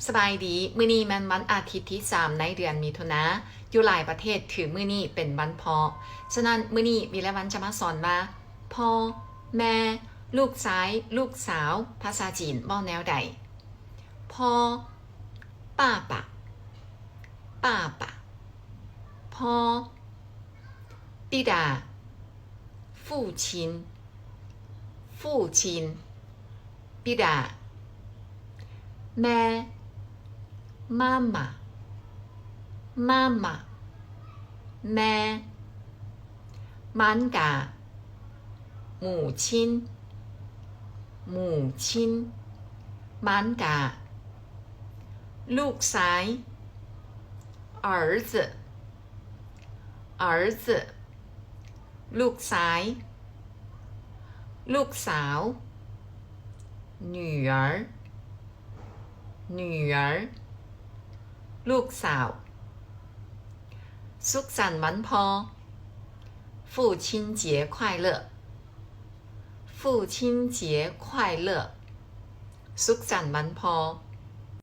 สบายดีมื้อนี้แม่นวันอาทิตย์ที่3ในเดือนมิถุนาอยู่หลายประเทศถือมื้อนี้เป็นวันพ่อฉะนั้นมื้อนี้วิไลวันจะมาสอนว่าพ่อแม่ลูกชายลูกสาวภาษาจีนเว้าแนวใดพ่อป้าป้าป้าป้าพ่อ弟弟父亲父亲弟弟แม่妈妈妈妈แม่มันกา母亲母亲มันกาลูกชาย儿子儿子ลูกชายลูกสาว女儿女儿ลูกสาวสุขสันต์วันพ่อ父亲节快乐父亲节快乐สุขสันต์วันพ่อ